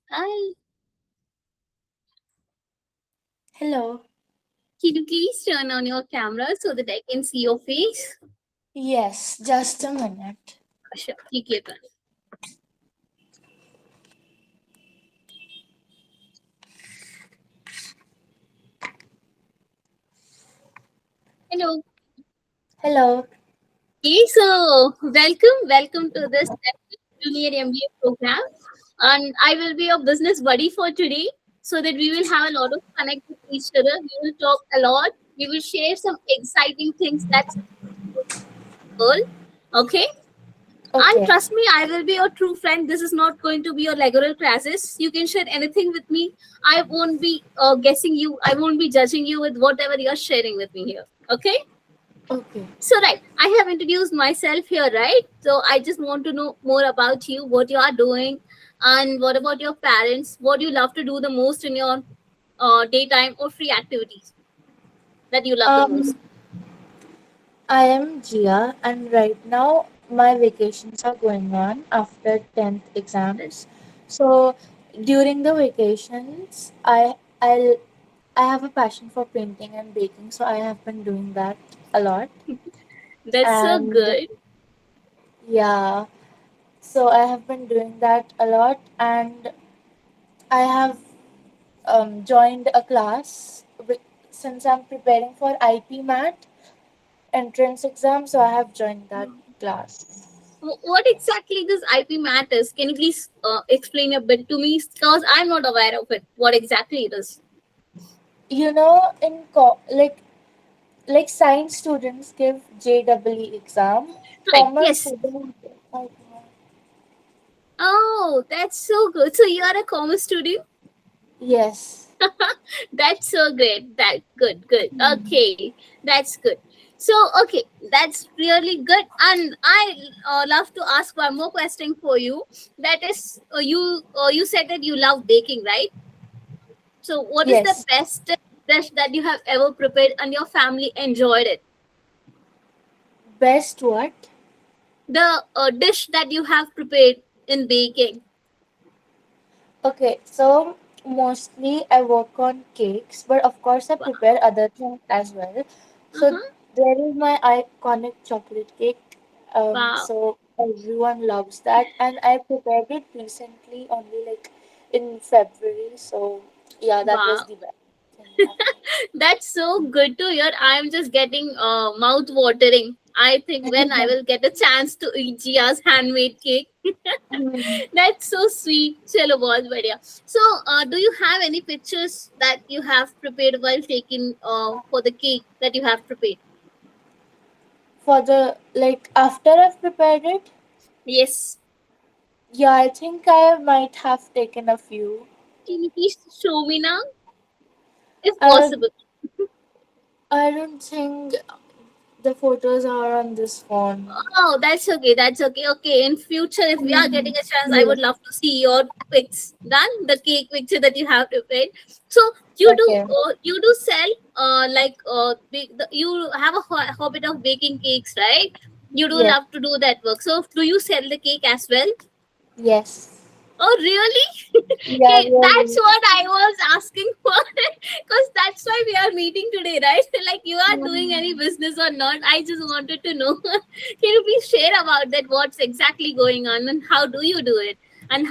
Hi, Hello. can you please turn on your camera so that I can see your face? Yes, just a minute. Sure, you keep it. Hello. Hello. Okay, so welcome to this Junior MBA program. And I will be your business buddy for today so that we will have a lot of connect with each other. We will talk a lot. We will share some exciting things that's all. Okay. And Okay. trust me, I will be your true friend. This is not going to be your regular classes. You can share anything with me. I won't be guessing you. I won't be judging you with whatever you're sharing with me here. Okay? Okay. So, right, I have introduced myself here, right? So, I just want to know more about you, what you are doing, and what about your parents, what you love to do the most in your daytime or free activities that you love the most. Um, I am Jia, and right now my vacations are going on after 10th exams. So during the vacations, I have a passion for painting and baking, so I have been doing that a lot. That's so And good. yeah, so I have been doing that a lot, and I have joined a class since I'm preparing for IP MAT entrance exam, so I have joined that class. What exactly this IP matters? Can you please explain a bit to me? Because I'm not aware of it. What exactly it is? You know, like science students give JEE exam, Right. commerce Yes. students. Oh, that's so good. So you are a commerce student? Yes. That's so great. That good, good. Okay, that's good. So okay, that's really good. And I love to ask one more question for you. That is, you said that you love baking, right? So what is the Yes. best dish that you have ever prepared and your family enjoyed it? Best what? The dish that you have prepared in baking. Okay, so mostly I work on cakes, but of course I Wow. prepare other things as well. So Uh-huh. there is my iconic chocolate cake. Wow. So everyone loves that, and I prepared it recently, only like in February. So yeah, that was Wow. the best thing I've That's so good to hear. I'm just getting mouth watering. I think when I made. will get a chance to eat Gia's handmade cake. That's so sweet. Chalo, bahut badhiya. So, do you have any pictures that you have prepared while taking for the cake that you have prepared? For the like after I've prepared it, Yes. yeah, I think I might have taken a few. Can you please show me now, if Uh, possible? I don't think the photos are on this phone. Oh, that's okay. That's okay. Okay. In future, if we are getting a chance, I Yes. would love to see your pics done, the cake picture that you have prepared. So Okay. you do sell you have a habit of baking cakes, right? You do Yes. love to do that work. So do you sell the cake as well? Yes. Oh, really? Yeah, Okay, that's really. what I was asking for. Because that's why we are meeting today, right? Like, you are doing any Mm. business or not? I just wanted to know. Can you please share about that? What's exactly going on and how do you do it? And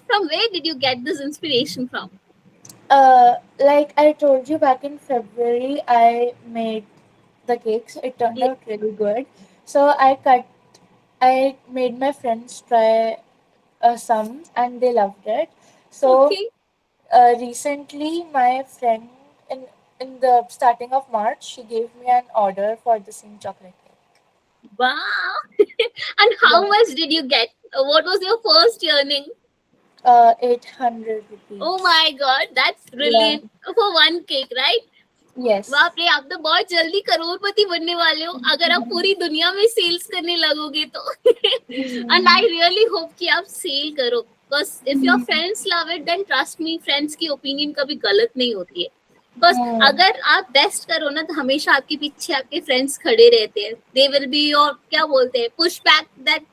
from where did you get this inspiration from? Like I told you back in February, I made the cakes. It turned Yeah. out really good. So I made my friends try some, and they loved it. So Okay. recently, my friend in the starting of March, she gave me an order for the same chocolate cake. Wow. And how Yeah, much did you get? What was your first earning? 800 Oh rupees. my god, that's Yeah. brilliant. For one cake, right? Yes. बाप रे आप तो बहुत जल्दी करोड़पति बनने वाले हो अगर आप पूरी दुनिया में सेल्स करने लगोगे तो and I Mhm. Really hope कि आप सेल करो because if your friends love it then trust me friends की ओपिनियन कभी गलत नहीं होती है बिकॉज Hmm. अगर आप बेस्ट करो ना तो हमेशा आपके पीछे आपके फ्रेंड्स खड़े रहते हैं दे विल बी योर क्या बोलते हैं पुश बैक दैट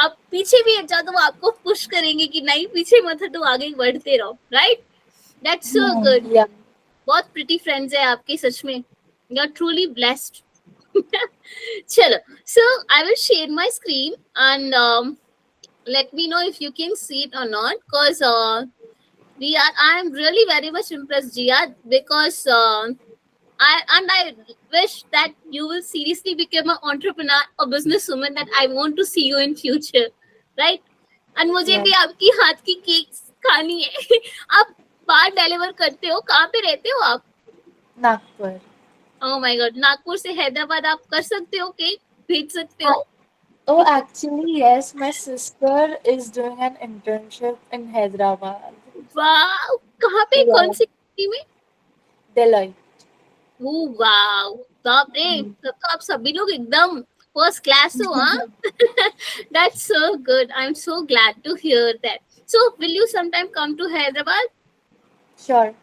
आप पीछे भी हट जाओ तो वो आपको पुश करेंगे कि नहीं पीछे मत हटो, आगे बढ़ते रहो, right? That's so good. Yeah. बहुत प्रिटी फ्रेंड्स है आपके, सच में यू आर ट्रूली ब्लेस्ड। चलो, so I will share my screen and let me know if you can see it or not, because I am really very much impressed, Jia, because I wish that you will seriously become an entrepreneur or businesswoman, that I want to see you in future, right? And मुझे Yeah. भी आपकी हाथ की cakes खानी है। आप बाहर deliver करते हो, कहाँ पे रहते हो आप? Nagpur. Oh my God, Nagpur से हैदराबाद आप कर सकते हो, केक भेज सकते हो? Oh, actually, yes. My sister is doing an internship in Hyderabad. वाह, कहाँ पे, कौन Yeah. सी कंपनी में? Deloitte. ओह वाह, बाप रे, तब तो आप सभी लोग एकदम फर्स्ट क्लास हो, हाँ? That's so good. I'm so glad to hear that. So, will you sometime come to Hyderabad? Sure.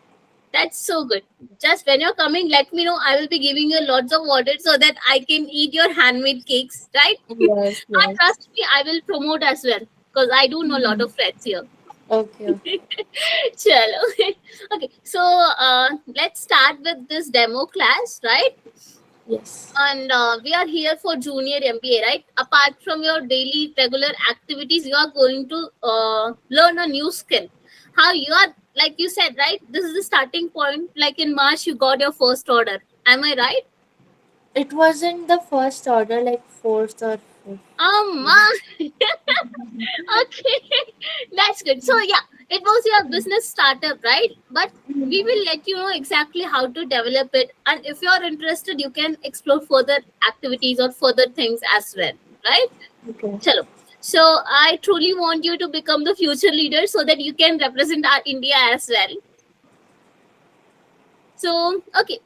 That's so good. Just when you're coming, let me know. I will be giving you lots of orders so that I can eat your handmade cakes, right? Yes, And yes. trust me, I will promote as well, because I do know a lot of friends here. Okay. Chalo. Okay, so let's start with this demo class, right? Yes. And we are here for junior MBA, right? Apart from your daily regular activities, you are going to learn a new skill. How you are, like you said, right? This is the starting point. Like in March, you got your first order. Am I right? It wasn't the first order, like fourth or fifth. Okay, that's good. So yeah, it was your business startup, right? But we will let you know exactly how to develop it, and if you are interested, you can explore further activities or further things as well, right? Okay. Chalo. So I truly want you to become the future leader so that you can represent our India as well. So okay,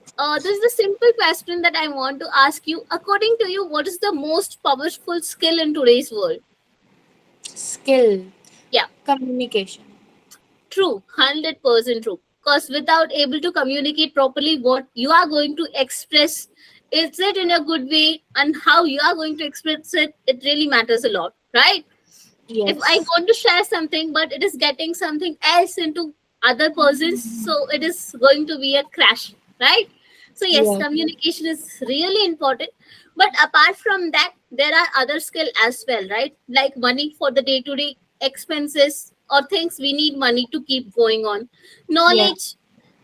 this is the simple question that I want to ask you. According to you, what is the most powerful skill in today's world? Skill. Yeah. Communication. True, 100% true. Because without able to communicate properly what you are going to express, is it in a good way, and how you are going to express it, it really matters a lot, right? If I Yes. want to share something, but it is getting something else into other persons, so it is going to be a crash, right? So yes, Yes. communication is really important. But apart from that, there are other skill as well, right? Like money for the day-to-day expenses or things we need money to keep going on. Yeah. Knowledge,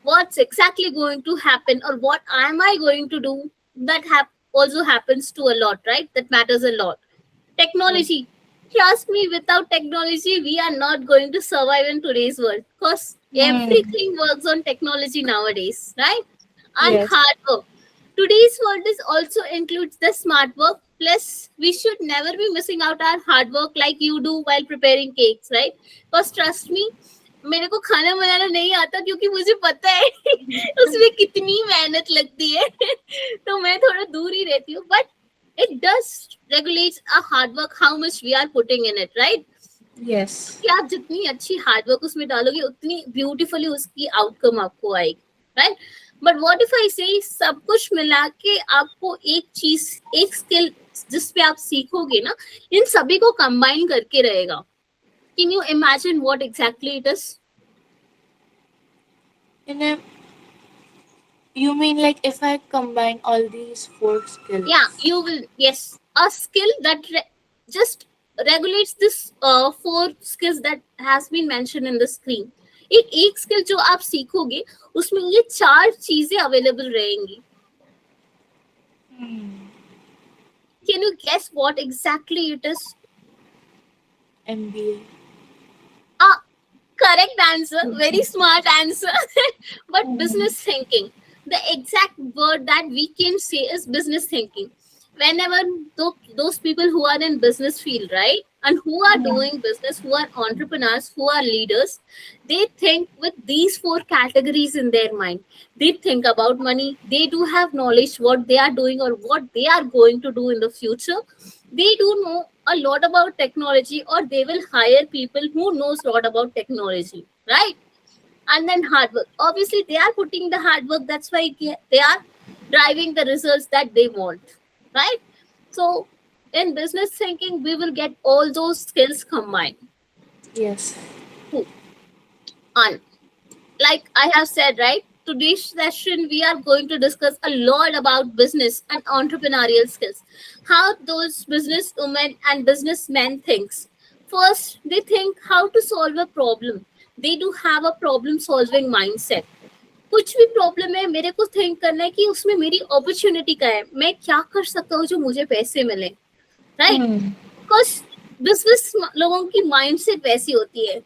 what's exactly going to happen or what am I going to do, that also happens to a lot, right? That matters a lot. Yeah. Technology, trust me, without technology we are not going to survive in today's world, because Hmm. everything works on technology nowadays, right? And Yes. hard work, today's world is also includes the smart work. Plus we should never be missing out our hard work like you do while preparing cakes, right? Because trust me, मेरे को खाना बनाना नहीं आता, क्योंकि मुझे पता है उसमें कितनी मेहनत लगती है। तो मैं थोड़ा दूर ही रहती हूँ, but it does regulates our hard work, how much we are putting in it, right? Yes. कि आप जितनी अच्छी हार्ड वर्क उसमें डालोगे, उतनी ब्यूटीफुली उसकी आउटकम आपको आएगी, right? But what if I से सब कुछ मिला के आपको एक चीज, एक स्किल जिस पे आप सीखोगे ना, इन सभी को कंबाइन करके रहेगा। Can you imagine what exactly it is? In a, you mean like if I combine all these four Yeah, skills? you will, yes, a skill that just regulates this four skills that has been mentioned in the screen. एक skill जो आप सीखोगे उसमें ये चार चीजें available रहेंगी। Can you guess what exactly it is? MBA. Ah, correct answer, very smart answer. But business thinking, the exact word that we can say is business thinking. Whenever those people who are in business field, right, and who are doing business, who are entrepreneurs, who are leaders, they think with these four categories in their mind. They think about money, they do have knowledge what they are doing or what they are going to do in the future. They do know a lot about technology, or they will hire people who knows a lot about technology, right? And then hard work, obviously they are putting the hard work, that's why they are driving the results that they want, right? So In business thinking, we will get all those skills combined. Yes. Cool. And like I have said, right, today's session we are going to discuss a lot about business and entrepreneurial skills. How those business women and businessmen thinks. First, they think how to solve a problem. They do have a problem solving mindset. कुछ भी problem है मेरे को think करना है कि उसमें मेरी अपॉर्चुनिटी का है, मैं क्या कर सकता हूँ जो मुझे पैसे मिले, राइट? बिकॉज बिजनेस लोगों की माइंडसेट वैसी होती है,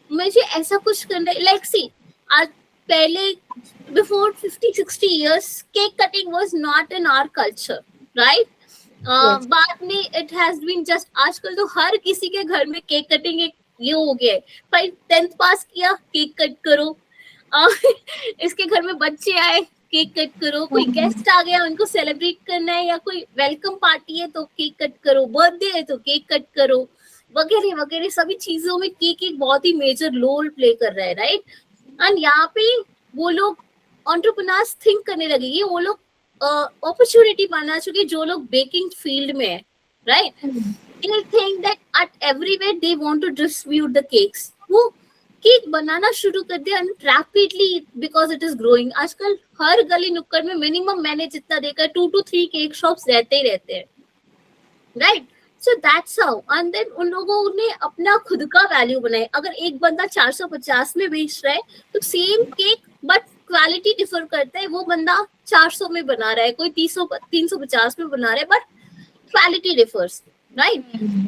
मुझे ऐसा कुछ करना है. लाइक सी, आज पहले before 50-60 years cake cutting was not in our culture, right? बाद में इट हैज बीन जस्ट, आजकल तो हर किसी के घर में केक कटिंग एक ये हो गया है. भाई 10th पास किया, केक कट करो. इसके घर में बच्चे आए, केक कट करो. कोई गेस्ट आ गया, उनको सेलिब्रेट करना है, या कोई वेलकम पार्टी है तो केक कट करो, बर्थडे है तो केक कट करो, वगैरह वगैरह. सभी चीजों में केक एक बहुत ही मेजर रोल प्ले कर रहा है, राइट? एंड यहाँ पे वो लोग एंटरप्रेन्योर्स थिंक करने लगे, ये वो लोग अपॉर्चुनिटी पाना चुके जो लोग बेकिंग फील्ड में है, right? They think that at everywhere they want to distribute the cakes. वो केक बनाना शुरू कर दिया rapidly because it is growing. आजकल हर गली नुक्कड़ में मिनिमम मैंने जितना देखा 2 to 3 केक शॉप्स रहते ही रहते हैं, right? So that's how. And then उन लोगों ने अपना खुद का वैल्यू बनाया. अगर एक बंदा 450 में बेच रहा है तो same cake but quality differ करता है. वो बंदा 400 में बना रहा है, कोई 350 में बना रहा है, but quality differs, right?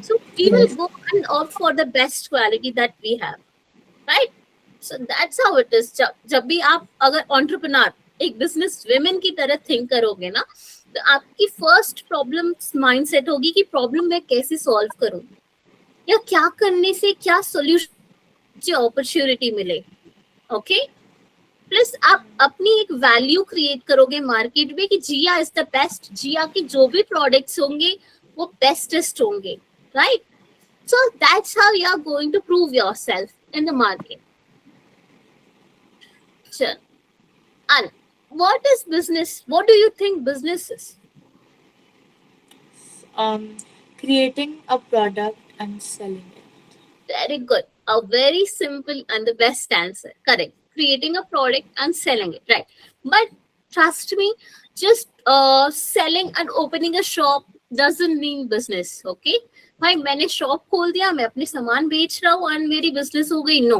So we will go and opt for the best quality that we have, right? So that's how it is. जब भी आप अगर entrepreneur एक business women की तरह think करोगे ना, तो आपकी first problem mindset होगी कि problem मैं कैसे solve करूं, या क्या करने से क्या solution से opportunity मिले, okay? प्लस आप अपनी एक वैल्यू क्रिएट करोगे मार्केट में कि Jiya is the best. Jiya के जो भी प्रोडक्ट्स होंगे वो बेस्टेस्ट होंगे, right? So that's how you are going to prove yourself in the market. चल, and what is business? What do you think business is? Creating a product and selling it. Very good. A very simple and the best answer. Correct. Creating a product and selling it, right? But trust me, just selling and opening a shop doesn't mean business, okay? भाई मैंने shop खोल दिया, मैं अपने सामान बेच रहा हूँ और मेरी बिजनेस हो गई, no,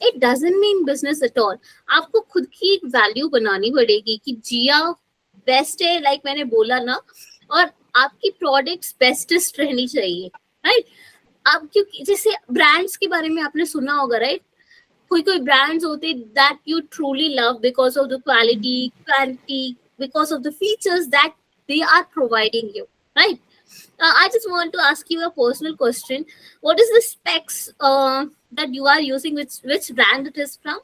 it doesn't mean business at all. आपको खुद की एक वैल्यू बनानी पड़ेगी कि जिया बेस्ट है, लाइक मैंने बोला ना, और आपकी प्रोडक्ट्स बेस्टेस्ट रहनी चाहिए, राइट? आप क्योंकि जैसे ब्रांड्स के बारे में आपने सुना होगा, राइट? कोई कोई ब्रांड्स होते that you truly love because of the quality, because of the features that they are providing you, right? I just want to ask you a personal question. What is the specs that you are using? Which brand it is from?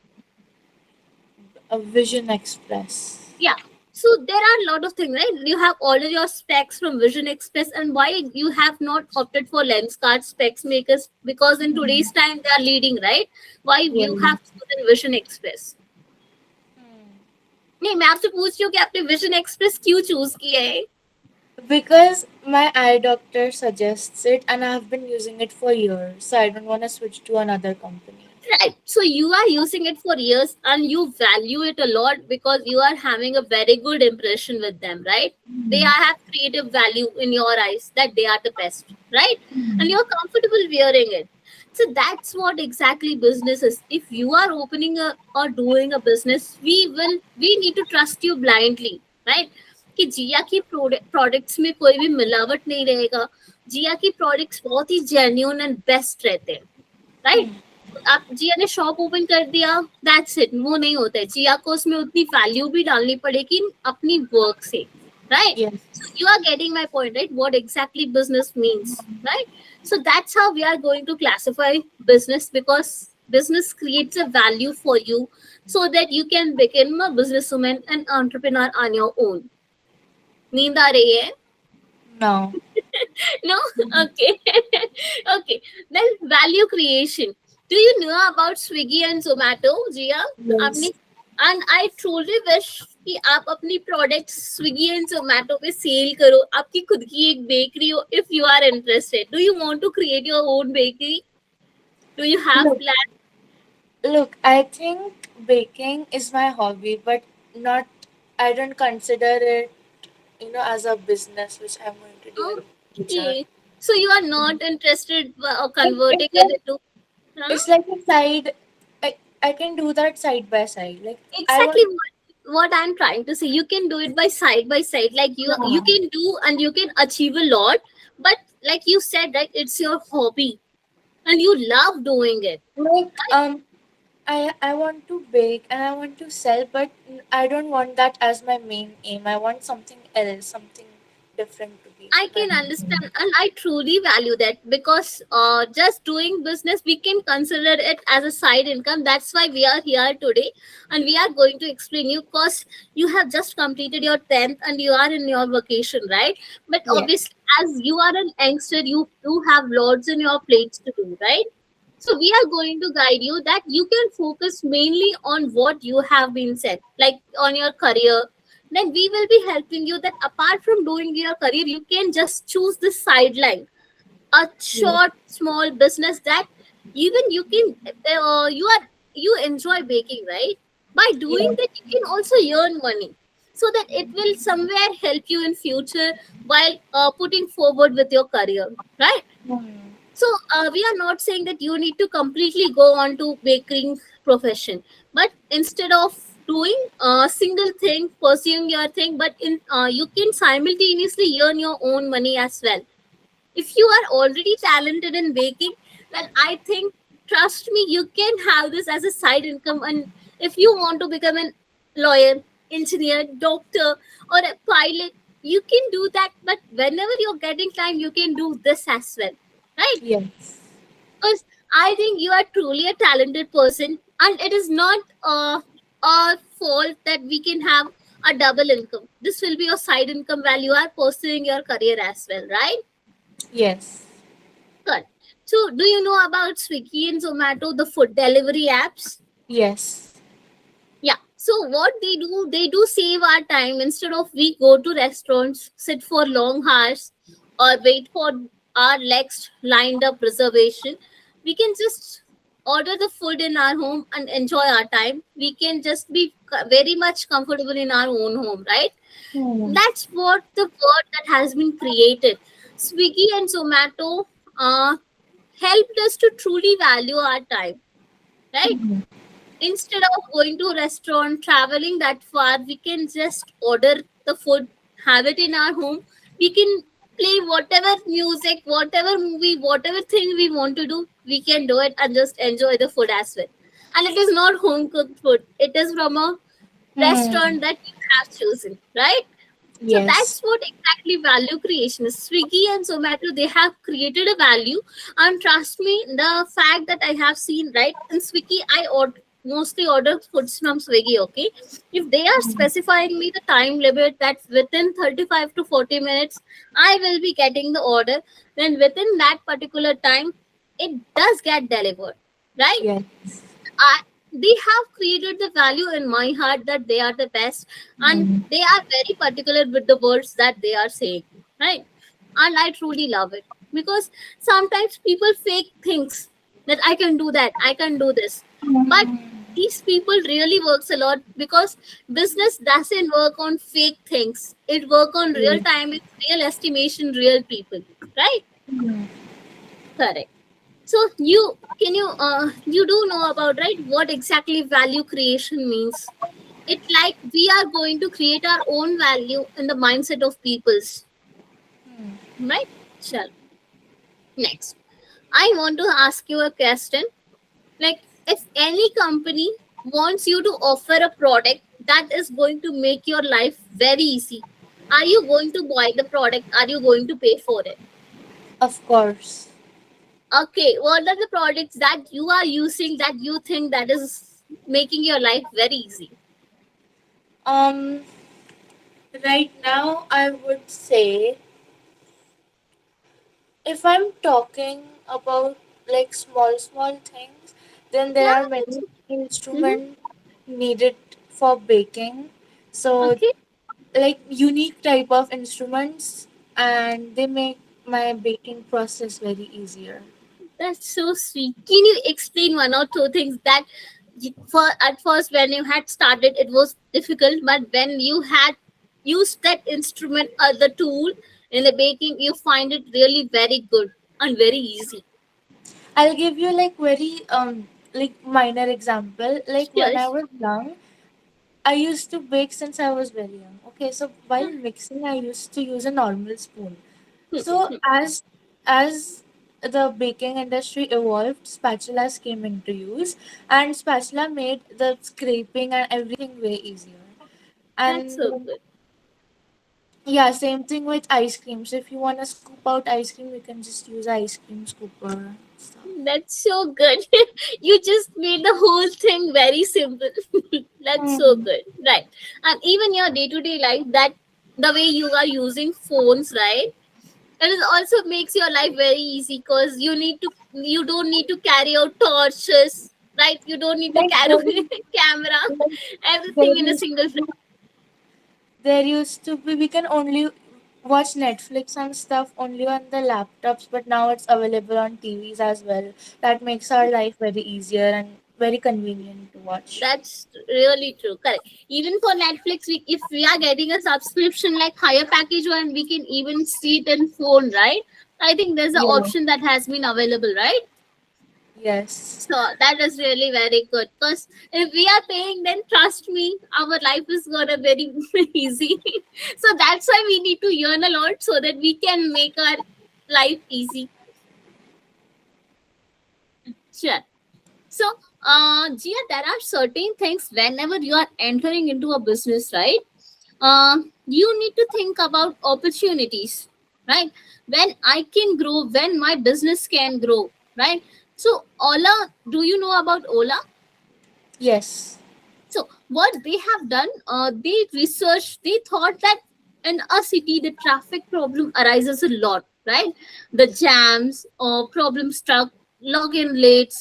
Vision Express. Yeah. So there are a lot of things, right? You have ordered your specs from Vision Express, and why you have not opted for Lenskart specs makers? Because in today's time they are leading, right? Why you have chosen Vision Express? नहीं, मैं आपसे पूछ रही हूँ कि आपने vision express क्यों choose किया है? Because my eye doctor suggests it and I have been using it for years, so I don't want to switch to another company. Right. So you are using it for years and you value it a lot because you are having a very good impression with them, right? They have creative value in your eyes that they are the best, right? And you're comfortable wearing it. So that's what exactly business is. If you are opening or doing a business, we need to trust you blindly, right? कि जिया की products में कोई भी मिलावट नहीं रहेगा. जिया की products बहुत ही जेन्युइन एंड बेस्ट रहते हैं, राइट? आप जिया ने शॉप ओपन कर दिया, दैट्स इट, वो नहीं होता है. जिया को उसमें उतनी वैल्यू भी डालनी पड़ेगी अपनी वर्क से, right? Yes. So you are getting my point, right? What exactly business means, right? So that's how we are going to classify business, because business creates a value for you so that you can become a businesswoman and entrepreneur on your own. नींद आ रही है? No. No? Okay. Okay. Then value creation. Do you know about Swiggy and Zomato, Jia? Yes. आपने and I truly wish कि आप अपनी product Swiggy and Zomato पे cell करो, आपकी खुद की एक बेकरी हो. If you are interested, do you want to create your own bakery? Do you have Look, plan? look, I think baking is my hobby, but not, I don't consider it, as a business which I'm going to do in future. Okay, so you are not interested It's converting it like into, huh? it's like a side. I can do that side by side. Like I Exactly want. what I'm trying to say. You can do it by side. Like you Yeah. can do and you can achieve a lot, but like you said, right, it's your hobby and you love doing it. Like Right? I want to bake and I want to sell, but I don't want that as my main aim. I want something else, something different to be I my can main aim. understand and I truly value that because just doing business, we can consider it as a side income. That's why we are here today and we are going to explain you because you have just completed your 10th and you are in your vacation, right? But Yeah. obviously, as you are an youngster, you do have loads in your plates to do, right? So we are going to guide you that you can focus mainly on what you have been said, like on your career. Then we will be helping you that apart from doing your career, you can just choose the sideline, a Yeah. short, small business that even you can, you enjoy baking, right? By doing Yeah. that, you can also earn money so that it will somewhere help you in future while putting forward with your career, right? Hmm. So we are not saying that you need to completely go on to baking profession, but instead of doing a single thing, pursuing your thing, but in you can simultaneously earn your own money as well. If you are already talented in baking, then I think, trust me, you can have this as a side income. And if you want to become a lawyer, engineer, doctor, or a pilot, you can do that. But whenever you're getting time, you can do this as well, right? Yes. Because I think you are truly a talented person, and it is not a fault that we can have a double income. This will be your side income while you are pursuing your career as well, right? Yes. Good. So, do you know about Swiggy and Zomato, the food delivery apps? Yes. Yeah. So, what they do save our time. Instead of we go to restaurants, sit for long hours, or wait for our next lined up reservation, we can just order the food in our home and enjoy our time. We can just be very much comfortable in our own home, right? Hmm. That's what the word that has been created. Swiggy and Zomato uh, helped us to truly value our time, right? Hmm. Instead of going to a restaurant, traveling that far, we can just order the food, have it in our home. We can play whatever music, whatever movie, whatever thing we want to do, we can do it and just enjoy the food as well. And it is not home cooked food, it is from a Hmm. restaurant that you have chosen, right? So Yes. that's what exactly value creation is. Swiggy and Zomato, they have created a value. And trust me, the fact that I have seen, right, in Swiggy, mostly order foods from Swiggy, okay? If they are specifying me the time limit that within 35 to 40 minutes, I will be getting the order, then within that particular time, it does get delivered, right? Yes. I, they have created the value in my heart that they are the best, and Hmm. they are very particular with the words that they are saying, right? And I truly love it because sometimes people fake things that I can do that, I can do this, but these people really works a lot because business doesn't work on fake things. It work on real Yes. time with real estimation, real people, right? Hmm. Correct. So you do know about, right, what exactly value creation means? It's like we are going to create our own value in the mindset of people's, right? Sure. Next, I want to ask you a question. Like, if any company wants you to offer a product that is going to make your life very easy, are you going to buy the product? Are you going to pay for it? Of course. Okay, what are the products that you are using that you think that is making your life very easy? Um. Right now, I would say if I'm talking about small things, then there Yeah. are many Mm-hmm. instruments needed for baking. So Okay. like unique type of instruments, and they make my baking process very easier. That's so sweet. Can you explain one or two things that for at first when you had started it was difficult, but when you had used that instrument or the tool in the baking, you find it really very good and very easy. I'll give you like very like minor example. Like when Sure. I was young, I used to bake since I was very young. Okay, so while mixing, I used to use a normal spoon. So as the baking industry evolved, spatulas came into use, and spatula made the scraping and everything way easier. That's so And good. yeah, same thing with ice cream. So if you want to scoop out ice cream, you can just use ice cream scooper stuff. That's so good. You just made the whole thing very simple. That's so Mhm. good. Right. And even your day to day life, that the way you are using phones, right? And it also makes your life very easy because you don't need to carry out torches, right? You don't need to Like carry camera, like there everything in a used single frame. there used to be we can only watch Netflix and stuff only on the laptops, but now it's available on TVs as well. That makes our life very easier and very convenient to watch. That's really true. Correct. Even for Netflix, if we are getting a subscription like higher package one, we can even see it in phone, right? I think there's an Yeah. option that has been available, right? Yes. So that is really very good. Because if we are paying, then trust me, our life is gonna very easy. So that's why we need to earn a lot so that we can make our life easy. Sure. So, Gia, there are certain things whenever you are entering into a business, right? You need to think about opportunities, right? When I can grow, when my business can grow, right? So, Ola, do you know about Ola? Yes. So what they have done, they researched, they thought that in a city the traffic problem arises a lot, right? The jams or problems truck, login late,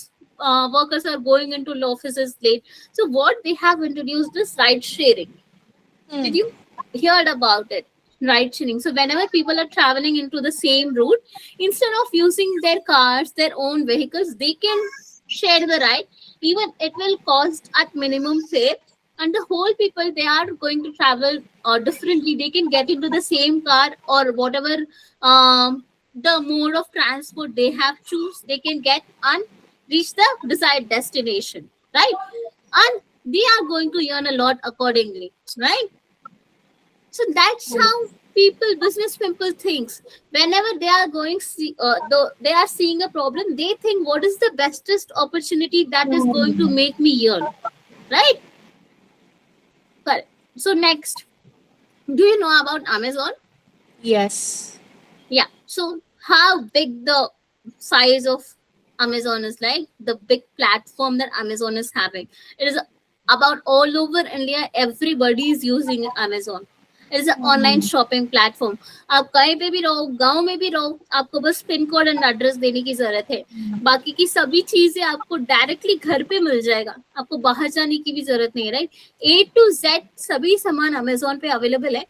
workers are going into offices late. So what they have introduced is ride sharing. Did Hmm. you heard about it? Ride sharing. So whenever people are traveling into the same route, instead of using their cars, their own vehicles, they can share the ride. Even it will cost at minimum fare, and the whole people they are going to travel differently. They can get into the same car or whatever the mode of transport they have choose. They can get and reach the desired destination, right? And they are going to earn a lot accordingly, right? So that's how business people thinks. Whenever they are they are seeing a problem, they think what is the bestest opportunity that is going to Hmm. make me earn, right? Correct. So next, do you know about Amazon? Yes. Yeah. So how big the size of Amazon is, like the big platform that Amazon is having. It is about all over India. Everybody is using Amazon. It is an online Hmm. Shopping platform. आप कहीं पे भी रहो, गांव में भी रहो, आपको बस पिन कोड एंड एड्रेस देने की जरूरत है. बाकी की सभी चीजें आपको डायरेक्टली घर पे मिल जाएगा. आपको बाहर जाने की भी जरूरत नहीं है, राइट? ए टू जेड सभी सामान अमेजोन पे अवेलेबल है.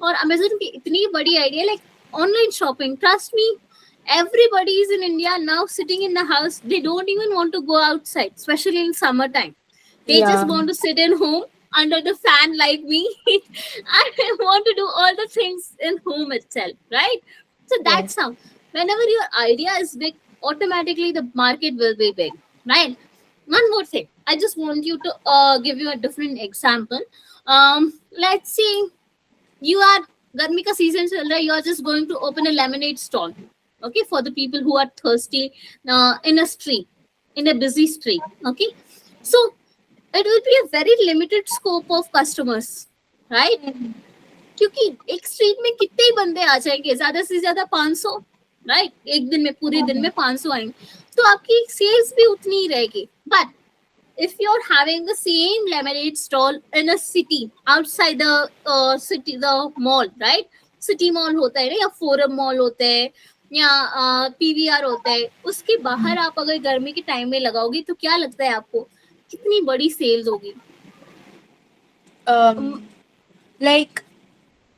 और अमेजोन की इतनी बड़ी idea, like online shopping, trust me, everybody is in India now sitting in the house. They don't even want to go outside, especially in summertime. They just Yeah. want to sit in home under the fan like me. I want to do all the things in home itself, right? So Yes. that's how, whenever your idea is big, automatically the market will be big, right? One more thing, I just want you to give you a different example. Let's see, you are, गर्मी का season चल रहा है, you are just going to open a lemonade stall, okay, for the people who are thirsty in a street, in a busy street, okay. So it will be a very limited scope of customers, right? Hmm. क्योंकि एक street में कितने ही बंदे आ जाएंगे, ज्यादा से ज्यादा 500, right? एक दिन में, पूरे दिन में 500 आएंगे, तो आपकी सेल्स भी उतनी ही रहेगी. But if you're having the same lemonade stall in a city outside the city, the mall, right? City mall होता है ना, या forum mall होता है, या पीवीआर होता है, उसके बाहर आप अगर गर्मी के टाइम में लगाओगे तो क्या लगता है आपको कितनी बड़ी सेल्स होगी? Um, like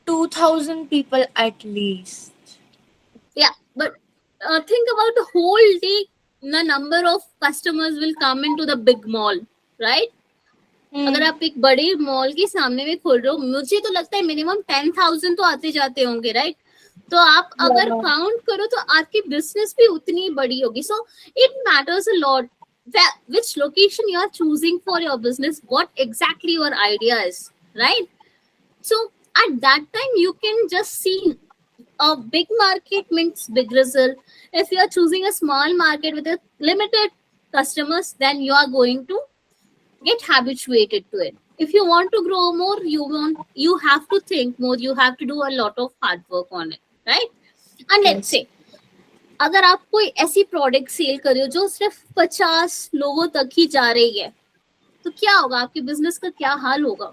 2,000 people at least. Yeah, but think about the whole day. The number of customers will come into the big mall, right? अगर Hmm. आप एक बड़े मॉल के सामने में खोल रहे हो, मुझे तो लगता है मिनिमम 10,000 तो आते जाते होंगे, राइट? तो आप अगर Yeah. काउंट करो तो आपकी बिजनेस भी उतनी बड़ी होगी. So it matters a lot which location you are choosing for your business, what exactly your idea is, right? So at that time you can just see a big market means big result. If you are choosing a small market with a limited customers, then you are going to get habituated to it. If you want to grow more, you have to think more, you have to do a lot of hard work on it, right? And let's Yes. say अगर आप कोई ऐसी product cell कर रहे हो जो सिर्फ 50 लोगों तक ही जा रही है, तो क्या होगा? आपके बिजनेस का क्या हाल होगा?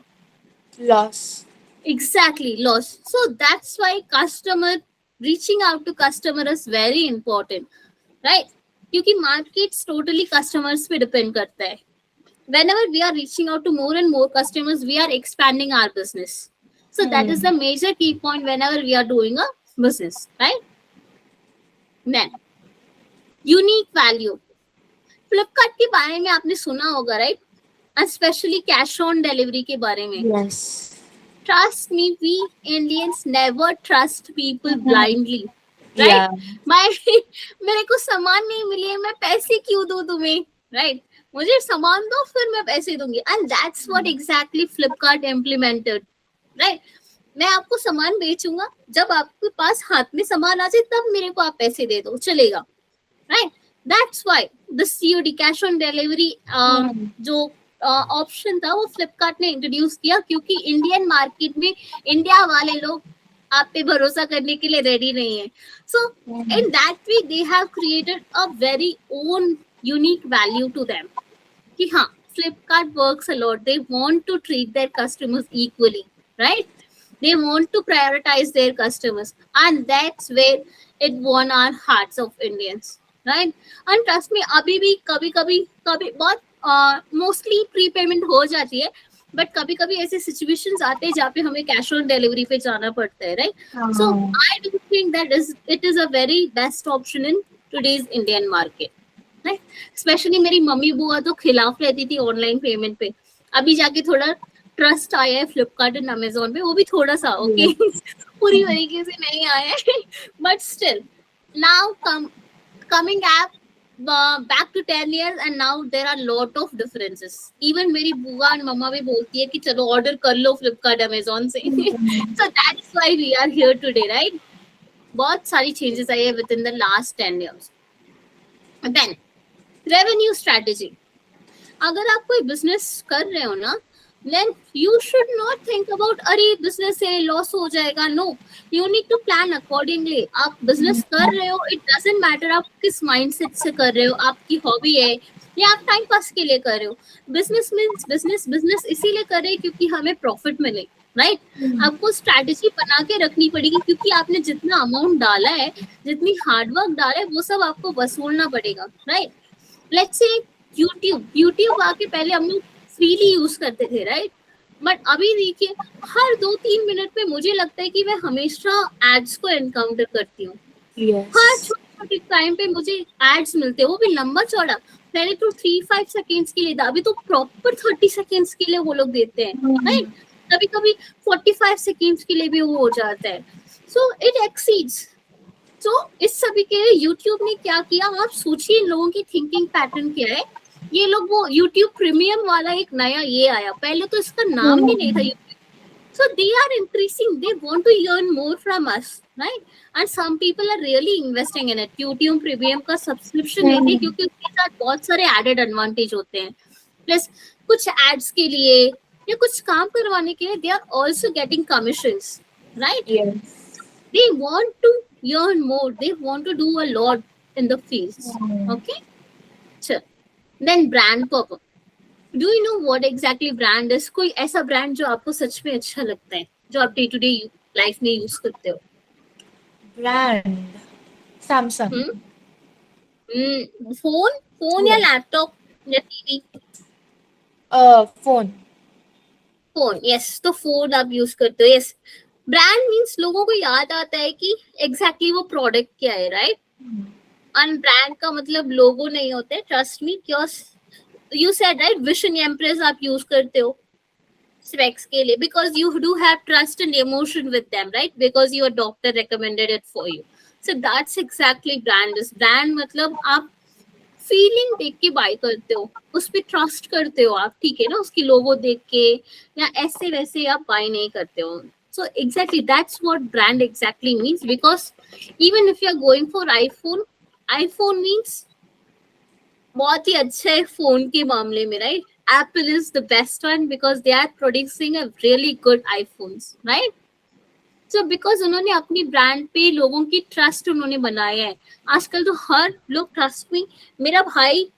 Loss. Exactly, loss. So that's why customer reaching out to customer is very important, right? क्योंकि markets totally customers पे depend करता है. Whenever we are reaching out to more and more customers, we are expanding our business. So that is the major key point whenever we are doing a business, right? Then unique value. Flipkart के बारे में आपने सुना होगा, right? Specially cash on delivery के बारे में. Yes. Trust me, we Indians never trust people blindly, right? Yeah. मेरे को सामान नहीं मिले, मैं पैसे क्यों दूं तुम्हें, राइट? मुझे सामान दो, फिर मैं पैसे दूंगी. And that's what exactly Flipkart implemented, right? मैं आपको सामान बेचूंगा, जब आपके पास हाथ में सामान आ जाए तब मेरे को आप पैसे दे दो, चलेगा, right? That's why the COD, cash on delivery, जो ऑप्शन था वो फ्लिपकार्ट ने इंट्रोड्यूस किया, क्योंकि इंडियन मार्केट में इंडिया वाले लोग आप पे भरोसा करने के लिए रेडी नहीं है. So in that way they have created a very own unique value to them कि हाँ, Flipkart works a lot. They want to treat their customers equally, right? They want to prioritize their customers, and that's where it won our hearts of Indians, right? And trust me, अभी भी कभी कभी बहुत mostly pre payment हो जाती है, but कभी कभी ऐसे सिचुएशंस आते हैं जहाँ पे हमें कैश ऑन डिलीवरी पे जाना पड़ता है, right? So I do think that it is a very best option in today's Indian market, right? Specially मेरी मम्मी बुआ तो खिलाफ रहती थी ऑनलाइन पेमेंट पे. अभी जाके थोड़ा ट्रस्ट आया है फ्लिपकार्ट एंड अमेजोन पे, वो भी थोड़ा सा, ओके, पूरी तरीके से नहीं आया है, but still now coming app back to 10 years and now there are lot of differences. Even मेरी बुआ और मम्मा भी बोलती है कि चलो ऑर्डर कर लो फ्लिपकार्ट अमेजोन से. So that's why we are here today, right? बहुत सारी चेंजेस आई है within the last 10 years. Then revenue strategy. अगर आप कोई बिजनेस कर रहे हो ना, then you should not think about अरे बिजनेस से लॉस हो जाएगा. No, you need to plan accordingly. आप बिजनेस कर रहे हो, इट डजंट मैटर आप किस माइंडसेट से कर रहे हो, आपकी हॉबी है या आप टाइम पास के लिए कर रहे हो. बिजनेस मीन्स बिजनेस इसीलिए कर रहे हैं क्योंकि हमें प्रॉफिट मिले, राइट? आपको स्ट्रैटेजी बना के रखनी पड़ेगी, क्योंकि आपने जितना अमाउंट डाला है, जितनी हार्डवर्क डाला है, वो सब आपको वसूलना पड़ेगा, राइट? लेट्स से यूट्यूब आके पहले हम लोग फ्रीली यूज करते थे, राइट? बट अभी देखिए हर 2-3 मिनट में मुझे लगता है कि मैं हमेशा एड्स को एनकाउंटर करती हूँ. हर छोटे टाइम पे मुझे एड्स मिलते हैं, वो भी लंबा चौड़ा. पहले तो 3-5 सेकेंड्स के लिए था, अभी तो प्रॉपर 30 सेकेंड्स के लिए वो लोग देते हैं, राइट? कभी कभी 45 सेकेंड्स के लिए भी वो हो जाता है. So it exceeds. तो इस सभी के लिए यूट्यूब ने क्या किया, आप सोचिए इन लोगों की थिंकिंग पैटर्न क्या है. ये लोग वो यूट्यूब प्रीमियम वाला एक नया ये आया, पहले तो इसका नाम भी नहीं था YouTube. So they are increasing, they want to earn more from us, right? And some people are really investing in it. YouTube Premium का सब्सक्रिप्शन लेते हैं क्योंकि उसके साथ बहुत सारे एडेड एडवांटेज होते हैं. प्लस कुछ एड्स के लिए या कुछ काम करवाने के लिए they are also getting commissions, right? Yes. They want to earn more, they want to do a lot in the fields, okay? Sure. Then brand purpose. Do you know what exactly brand is? कोई ऐसा brand जो आपको सच में अच्छा लगता है, जो आप डे टू डे लाइफ में यूज करते हो? Brand. Samsung. फोन या लैपटॉप या टीवी? Phone. फोन, यस, तो फोन आप यूज करते हो, यस। ब्रांड मीन्स लोगों को याद आता है कि एग्जैक्टली वो प्रोडक्ट क्या है, राइट? एंड ब्रांड का मतलब लोगो नहीं होते, trust me, because you said right, विशन एम्प्रेस आप यूज करते हो specs के लिए, because you do have trust and emotion with them, right? Because your doctor recommended it for you. So that's exactly brand is. Brand मतलब आप feeling देख के बाय करते हो, उस पर ट्रस्ट करते हो आप, ठीक है ना? उसकी लोगो देख के या ऐसे वैसे आप बाय नहीं करते हो. So exactly that's what brand exactly means, because even if you are going for iPhone means बहुत ही अच्छा है फोन के मामले में, right? Apple is the best one because they are producing a really good iPhones, right? So because उन्होंने अपनी brand पे लोगों की ट्रस्ट उन्होंने बनाया है. आजकल तो हर लोग ट्रस्ट में. मेरा भाई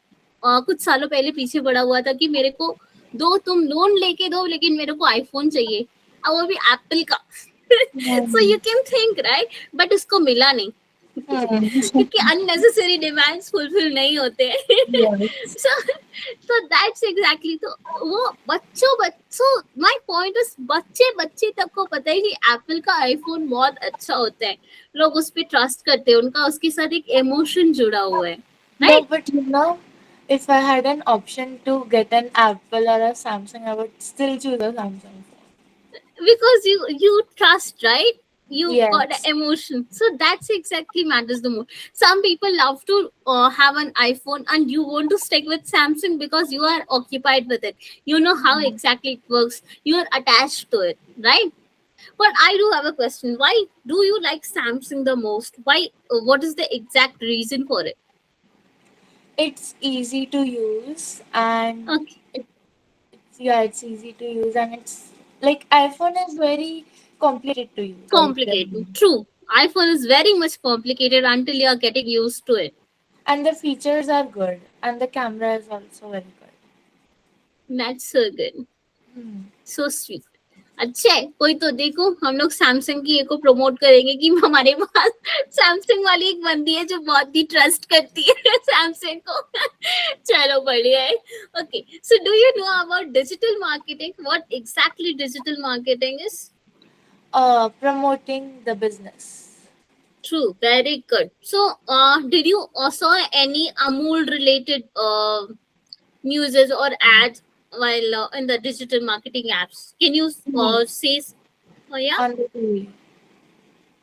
कुछ सालों पहले पीछे पड़ा हुआ था कि मेरे को तुम लोन लेके दो, लेकिन मेरे को आईफोन चाहिए, और वो भी एप्पल का. So you can think, right? But उसको मिला नहीं क्योंकि अननेसेसरी डिमांड्स फुलफिल नहीं होते. so that's exactly, तो वो बच्चों माय पॉइंट इज, बच्चे तक को पता है कि एप्पल का आईफोन बहुत अच्छा होता है, लोग उस पर ट्रस्ट करते हैं, उनका उसके साथ एक इमोशन जुड़ा हुआ है, No, right? but if I had an option to get an Apple or a Samsung, I would still choose a Samsung phone. Because you trust, right? You got an Yes. emotion, so that's exactly matters the most. Some people love to have an iPhone and you want to stick with Samsung because you are occupied with it, you know how exactly it works, you are attached to it, right? But I do have a question, why do you like Samsung the most? Why? What is the exact reason for it? It's easy to use and Okay. it's easy to use and it's like iPhone is very complicated to use. Complicated, true. iPhone is very much complicated until you are getting used to it. And the features are good and the camera is also very good. That's so good. So sweet. अच्छा है, कोई तो देखो, हम लोग Samsung की को promote करेंगे कि हमारे पास सैमसंग वाली एक बंदी है जो बहुत ही ट्रस्ट करती है सैमसंग को. चलो बढ़िया है. Okay, so do you know about digital marketing? What exactly digital marketing is? Promoting the business. True, very good. So did you also any Amul related news or ads while in the digital marketing apps? Can you say? Oh yeah, On the TV.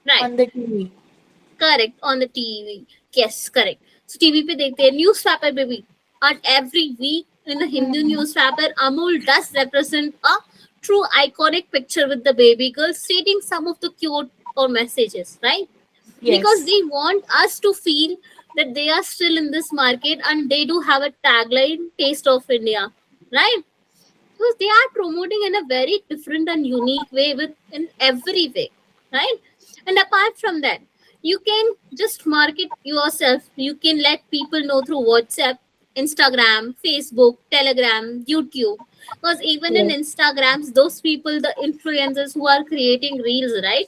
right. On the TV. Correct, on the TV. Yes, correct. So TV पे देखते हैं newspaper पे भी. And every week in the Hindu newspaper, Amul does represent a true iconic picture with the baby girl stating some of the cute or messages, right? Yes. Because they want us to feel that they are still in this market and they do have a tagline, Taste of India, right? Because they are promoting in a very different and unique way with in every way, right? And apart from that, you can just market yourself. You can let people know through WhatsApp, Instagram, Facebook, Telegram, YouTube. Because even in Instagrams, those people, the influencers who are creating reels, right?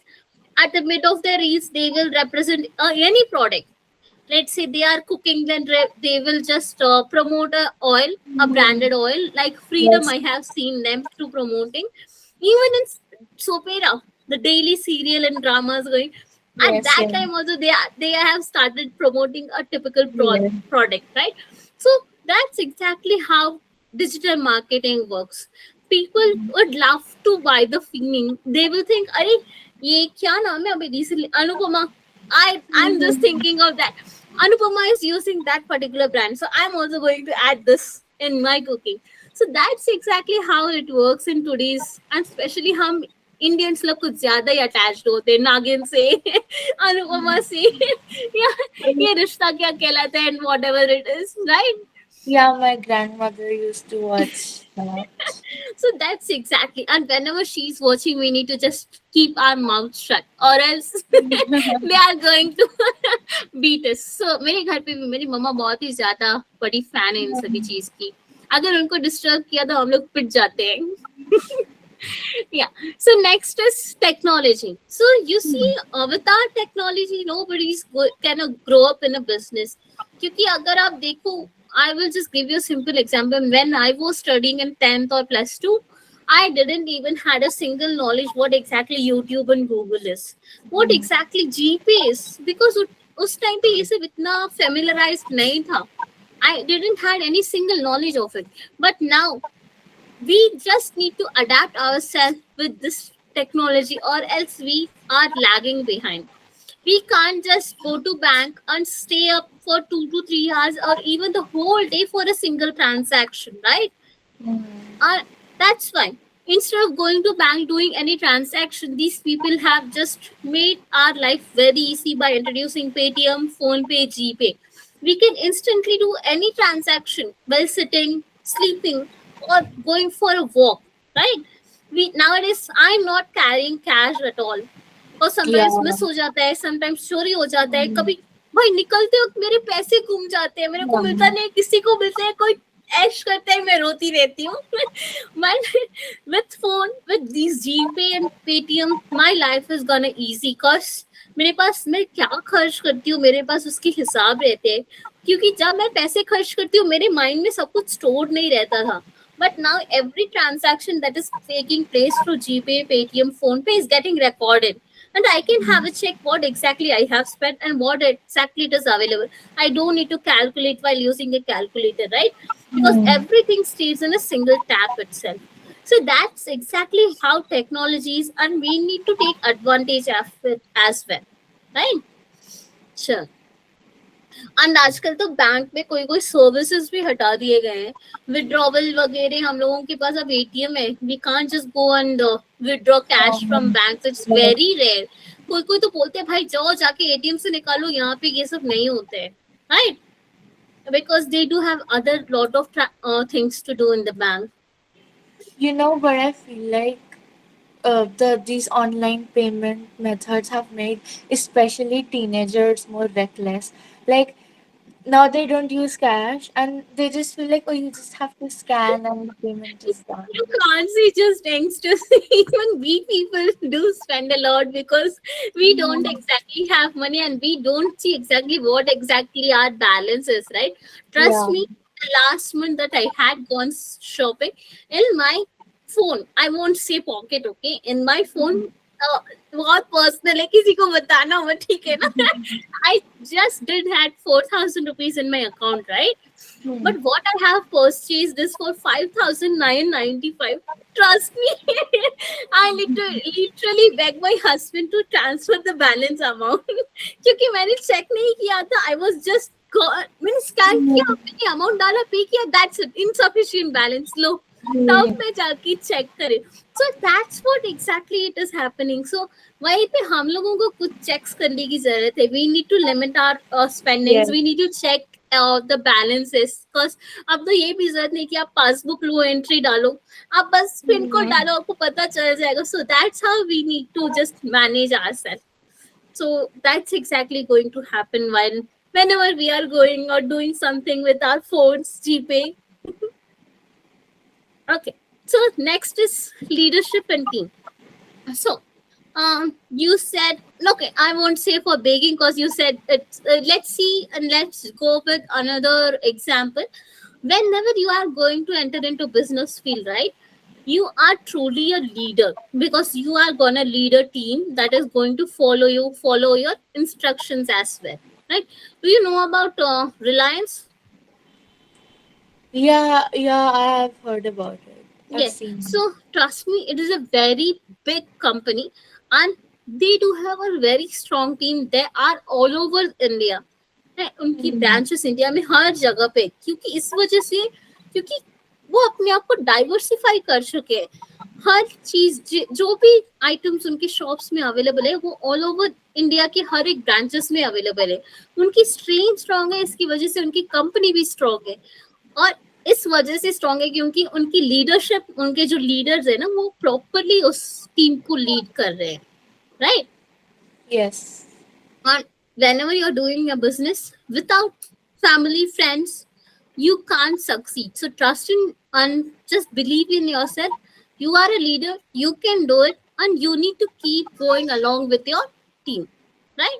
At the mid of their reels, they will represent any product. Let's say they are cooking, then they will just promote a branded oil like Freedom. Yes. I have seen them through promoting. Even in Sopera, the daily serial and dramas going, at Yes, that yes. time also they have started promoting a typical Yeah. product, right? So that's exactly how digital marketing works. People would love to buy the feeling. They will think, अरे ये क्या नाम है अभी recently, Anupama. I'm just thinking of that. Anupama is using that particular brand, so I'm also going to add this in my cooking. So that's exactly how it works in today's, and especially हम Indians लोग कुछ ज्यादा ही attached होते हैं नागिन से, अनुपमा से, या ये रिश्ता क्या कहलाता है, and what ever it is, right? Yeah, my grandmother used to watch that. So that's exactly, and whenever she's watching, we need to just keep our mouth shut, or else they are going to beat us. So मेरे घर पे भी मेरी मम्मा बहुत ही ज्यादा बड़ी fan है इन सभी चीज की. अगर उनको डिस्टर्ब किया तो हम लोग पिट जाते हैं. Yeah. So next is technology. So you see, without technology, nobody's cannot grow up in a business. क्योंकि अगर आप देखो, I will just give you a simple example. When I was studying in 10th or plus 2, I didn't even had a single knowledge what exactly YouTube and Google is, what exactly GP is, because उस time पे ये सब इतना familiarized नहीं था. I didn't had any single knowledge of it. But now we just need to adapt ourselves with this technology, or else we are lagging behind. We can't just go to bank and stay up for 2 to 3 hours or even the whole day for a single transaction, right? Mm. That's why instead of going to bank doing any transaction, these people have just made our life very easy by introducing Paytm, Phone Pay, GPay. We can instantly do any transaction while sitting, sleeping, or going for a walk, right? We nowadays I'm not carrying cash at all. और Yeah. Sometimes miss हो जाता है, sometimes चोरी हो जाता है, Mm. कभी भाई निकलते वक्त मेरे पैसे गुम जाते हैं, मेरे को मिलता नहीं, किसी को मिलते हैं, कोई ऐश करता है, मैं रोती रहती हूँ. Man, with phone, with these GPay and Paytm, my life is gonna easy, cause मेरे पास मैं क्या खर्च करती हूँ मेरे पास उसके हिसाब रहते हैं, क्योंकि जब मैं पैसे खर्च करती हूँ मेरे माइंड में सब कुछ स्टोर नहीं रहता था. But now every transaction that is taking place through GPay, Paytm, PhonePe is getting recorded, and I can have a check what exactly I have spent and what exactly it is available. I don't need to calculate while using a calculator, right? Because Mm. everything stays in a single tap itself. So that's exactly how technologies, and we need to take advantage of it as well, right? Sure. And आजकल तो bank में कोई कोई services भी हटा दिए गए हैं, विड्रॉवल वगैरह. हम लोगों के पास अब एटीएम है, we can't just go and withdraw cash from bank, it's very rare. कोई कोई तो बोलते हैं भाई जाओ जाके एटीएम से निकालो, यहाँ पे ये सब नहीं होते हैं, right? Because they do have other lot of things to do in the bank. You know, but I feel like these online payment methods have made especially teenagers more reckless. Like now they don't use cash and they just feel like, oh, you just have to scan and the payment is done. You can't see just youngsters. Even we people do spend a lot because we don't exactly have money and we don't see exactly what exactly our balance is, right? Trust Yeah. me, the last month that I had gone shopping in my phone, I won't say pocket, okay? In my phone, बहुत personal है, किसी को बताना मत, ठीक है ना? I just did had 4,000 rupees in my account, right? But what I have purchased is for 5,995. Trust me, I literally beg my husband to transfer the balance amount. क्योंकि मैंने check नहीं किया था. I was just मैंने scan किया, मैंने amount डाला, pay किया, that's it, insufficient balance, लो. तब मैं जाके check करे. So that's what exactly it is happening. So वहीं पे हम लोगों को कुछ checks करने की जरूरत है. We need to limit our spendings. Yes. We need to check the balances. Because अब तो ये भी जरूरत नहीं कि आप पासबुक लो, एंट्री डालो, आप बस पिन कोड डालो, आपको पता चल जाएगा. So that's how we need to just manage ourselves. So that's exactly going to happen whenever we are going or doing something with our phones, GPay. Okay. So next is leadership and team. So you said, okay, I won't say for baking because you said it's, let's see, and let's go with another example. Whenever you are going to enter into business field, right, you are truly a leader because you are gonna lead a team that is going to follow your instructions as well, right? Do you know about Reliance? Yeah, I have heard about it. I've Yeah. seen it. So trust me, it is a very big company, and they do have a very strong team. They are all over India. है, उनकी branches India में हर जगह पे, क्योंकि इस वजह से, क्योंकि वो अपने आप को डाइवर्सिफाई कर चुके हैं. हर चीज जो भी आइटम्स उनके शॉप्स में अवेलेबल है वो ऑल ओवर इंडिया के हर एक ब्रांचेस में अवेलेबल है. उनकी स्ट्रेन स्ट्रांग है, इसकी वजह से उनकी कंपनी भी स्ट्रांग है. और इस वजह से स्ट्रांग है क्योंकि उनकी लीडरशिप, उनके जो लीडर्स है ना, वो प्रॉपरली उस टीम को लीड कर रहे हैं, right? Yes. And whenever you're doing a business without family, friends, you can't succeed. So trust in and just believe in yourself. You are a leader, you can do it, and you need to keep going along with your team, right?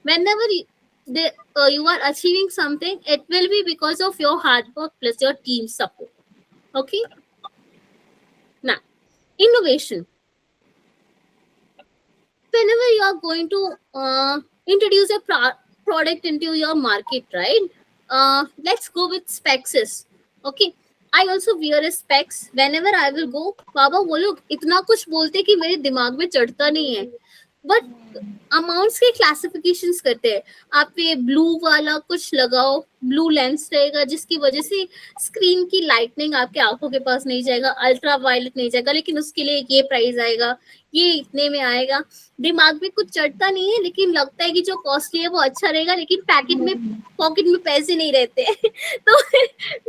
Whenever you are achieving something, it will be because of your hard work plus your team support. Okay. Now innovation. Whenever you are going to introduce a product into your market, right? Let's go with specs. Okay, I also wear a specs whenever I will go. बाबा वो लोग इतना कुछ बोलते कि मेरे दिमाग में चढ़ता नहीं है, बट अमाउंट्स के क्लासिफिकेशंस करते हैं। आप ये ब्लू वाला कुछ लगाओ, ब्लू लेंस रहेगा जिसकी वजह से स्क्रीन की लाइटनिंग आपके आंखों के पास नहीं जाएगा, अल्ट्रा वायलेट नहीं जाएगा, लेकिन उसके लिए ये प्राइस आएगा, ये इतने में आएगा। दिमाग में कुछ चढ़ता नहीं है, लेकिन लगता है कि जो कॉस्टली है वो अच्छा रहेगा, लेकिन पैकेट में पॉकेट में पैसे नहीं रहते तो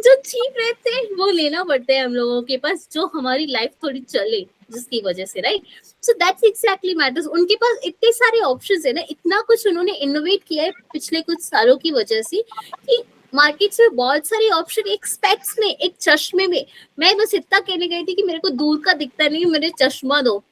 जो चीप रहते हैं वो लेना पड़ता है हम लोगों के पास, जो हमारी लाइफ थोड़ी चले जिसकी वजह से, right? So that's exactly matters. उनके पास इतने सारे ऑप्शंस है ना, इतना कुछ उन्होंने इनोवेट किया है पिछले कुछ सालों की वजह से कि मार्केट में बहुत सारे ऑप्शन, एक स्पेक्स में, एक चश्मे में। मैं बस इतना कहने गई थी कि मेरे को दूर का दिखता नहीं, मेरे चश्मा दो,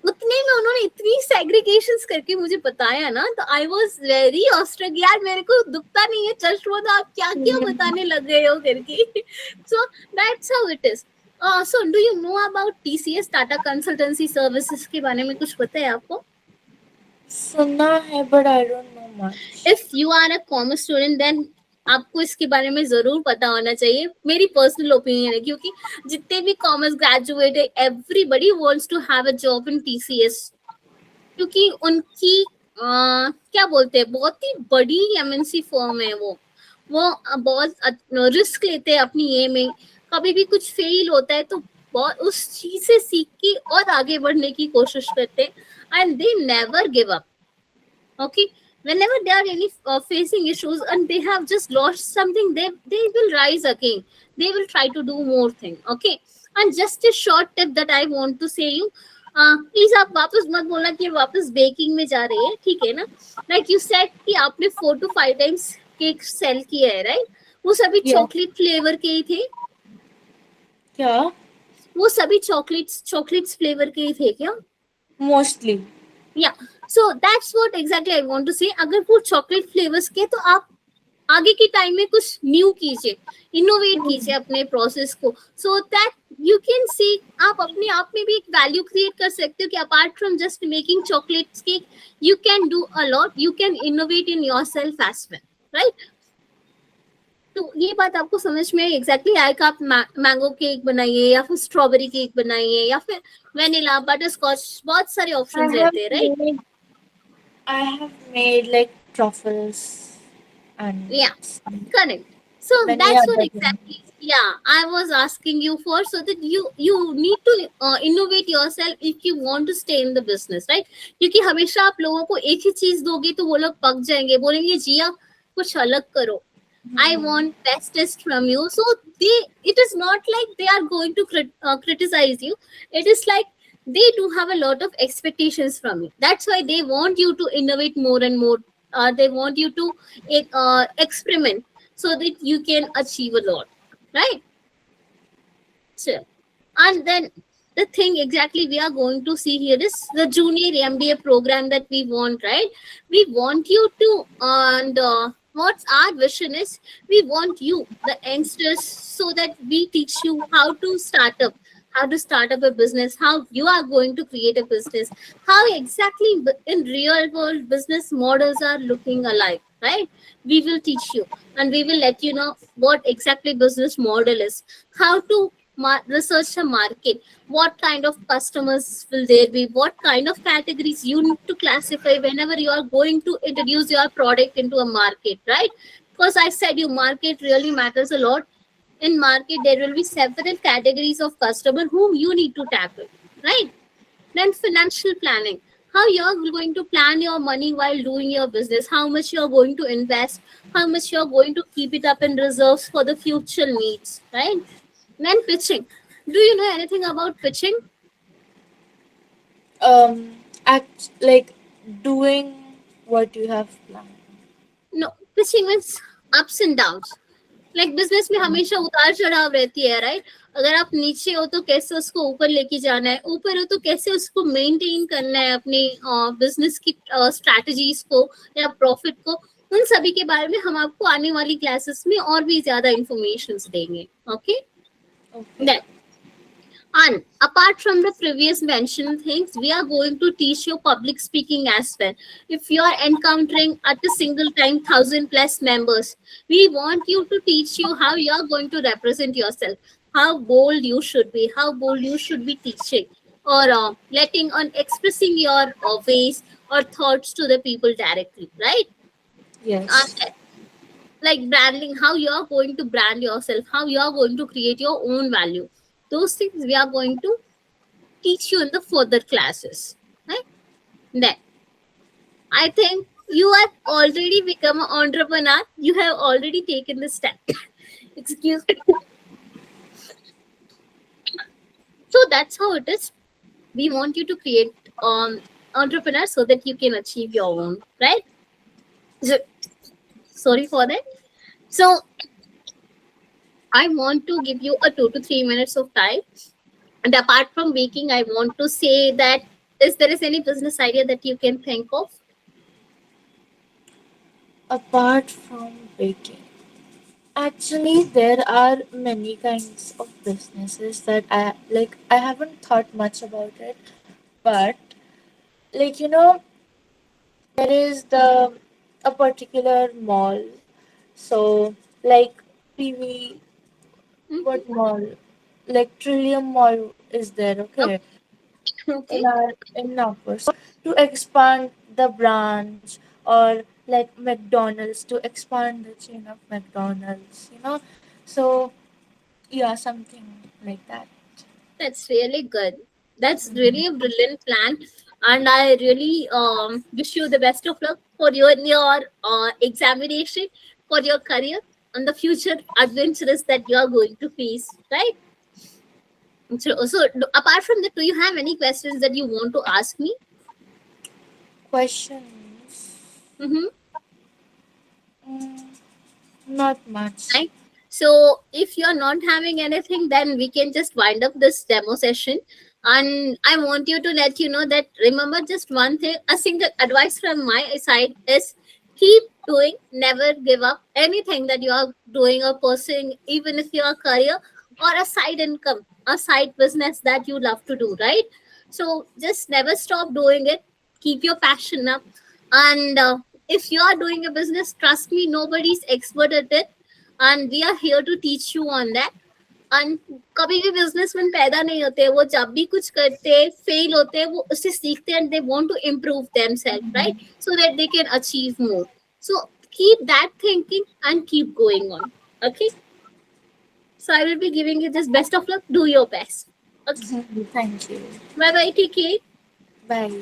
उतने में उन्होंने इतनी सेग्रीगेशंस करके मुझे बताया ना, तो आई वाज वेरी ऑस्ट्रक, यार मेरे को दुखता नहीं है चश्मा, तो आप क्या क्या बताने लग गए हो करके। So that's how it is. So do you know about TCS, Tata consultancy services के बारे में कुछ पता है आपको? सुना है but I don't know much. If you are a commerce student then आपको इसके बारे में जरूर पता होना चाहिए, मेरी पर्सनल ओपिनियन है, क्योंकि जितने भी कॉमर्स ग्रेजुएट है everybody wants to have a job in TCS, क्योंकि उनकी क्या बोलते हैं, बहुत ही बड़ी MNC फर्म है वो बहुत रिस्क लेते हैं अपनी ये में। कभी भी कुछ फेल होता है तो बहुत उस चीज से सीख के और आगे बढ़ने की कोशिश करते हैं, and they never give up. Okay, whenever they are any facing issues and they have just lost something, they will rise again, they will try to do more thing. Okay, and just a short tip that I want to say you, please आप वापस मत बोलना कि वापस baking में जा रही है, ठीक है ना? लाइक यू सेड कि आपने 4 to 5 टाइम्स केक सेल किया है, राइट? वो सभी चॉकलेट फ्लेवर के ही थे क्या? वो सभी चॉकलेट्स फ्लेवर के ही थे क्या? मोस्टली या so that's what exactly I want to say. अगर वो चॉकलेट फ्लेवर्स के, तो आप आगे के टाइम में कुछ न्यू कीजिए, इनोवेट कीजिए अपने प्रोसेस को, so that you can see आप अपने आप में भी एक वैल्यू क्रिएट कर सकते हो कि apart from just making chocolates cake, you can do a lot, you can innovate in yourself as well, right? तो ये बात आपको समझ में एग्जैक्टली आएगा। आप मैंगो केक बनाइए, या फिर स्ट्रॉबेरी केक बनाइए, या फिर वेनिला, बटर स्कॉच, बहुत सारे ऑप्शंस रहते हैं, right? I have made like truffles and Yeah, correct. So many that's what other exactly, things. yeah, I was asking you for, so that you need to innovate yourself if you want to stay in the business, right? क्योंकि हमेशा आप लोगों को एक ही चीज दोगे तो वो लोग पक जाएंगे, बोलेंगे जिया कुछ अलग करो, I want bestest from you. So it is not like they are going to criticize you. It is like they do have a lot of expectations from you. That's why they want you to innovate more and more. They want you to experiment so that you can achieve a lot, right? So, and then the thing exactly we are going to see here is the junior MBA program that we want, right? We want you to, and what's our vision is, we want you, the youngsters, so that we teach you how to start up, a business, how you are going to create a business, how exactly in real world business models are looking alike, right? We will teach you, and we will let you know what exactly business model is, how to research a market, what kind of customers will there be, what kind of categories you need to classify whenever you are going to introduce your product into a market, right? Because I said you, market really matters a lot. In market there will be several categories of customer whom you need to tackle, right? Then financial planning, how you're going to plan your money while doing your business, how much you're going to invest, how much you're going to keep it up in reserves for the future needs, right? Then pitching. Do you know anything about pitching? Act like doing what you have planned. No, pitching means ups and downs. Like business में हमेशा उतार चढ़ाव रहती है, right? अगर आप नीचे हो तो कैसे उसको ऊपर लेके जाना है, ऊपर हो तो कैसे उसको मेंटेन करना है, अपने बिजनेस की स्ट्रैटेजीज को या प्रॉफिट को, उन सभी के बारे में हम आपको आने वाली क्लासेस में और भी ज्यादा इंफॉर्मेशन देंगे। Okay, And apart from the previous mentioned things, we are going to teach you public speaking as well. If you are encountering at a single time 1,000+ members, we want you to teach you how you are going to represent yourself, how bold you should be, how bold you should be teaching or letting on expressing your ways or thoughts to the people directly, right? Yes. And like branding, how you are going to brand yourself, how you are going to create your own value. Those things we are going to teach you in the further classes, right? Then I think you have already become an entrepreneur. You have already taken the step. Excuse me. So that's how it is. We want you to create entrepreneur so that you can achieve your own, right? So, sorry for that. So I want to give you a 2 to 3 minutes of time. And apart from baking, I want to say that is there is any business idea that you can think of? Apart from baking, actually, there are many kinds of businesses that I like. I haven't thought much about it, but like there is a particular mall. So like PV, Mhm. what mall? Like Trillium Mall is there. Okay, Okay. in Nagpur. So to expand the branch or like McDonald's to expand the chain of McDonald's. So yeah, something like that. That's really good. That's really a brilliant plan. And I really wish you the best of luck for your examination, for your career, and the future adventures that you are going to face, right? Apart from that, do you have any questions that you want to ask me? Questions? Mm-hmm. Mm, not much. Right. So if you're not having anything, then we can just wind up this demo session. And I want you to let you know that remember just one thing, a single advice from my side is keep doing, never give up anything that you are doing or pursuing, even if your career or a side income, a side business that you love to do, right? So just never stop doing it. Keep your passion up. And if you are doing a business, trust me, nobody's expert at it and we are here to teach you on that. And कभी भी businessman पैदा नहीं होते, वो जब भी कुछ करते फेल होते हैं वो उससे सीखते हैं, they want to improve themselves, right? So that they can achieve more. So keep that thinking and keep going on. Okay, so I will be giving you this best of luck, do your best. Okay, Thank you. bye bye, take care. Bye.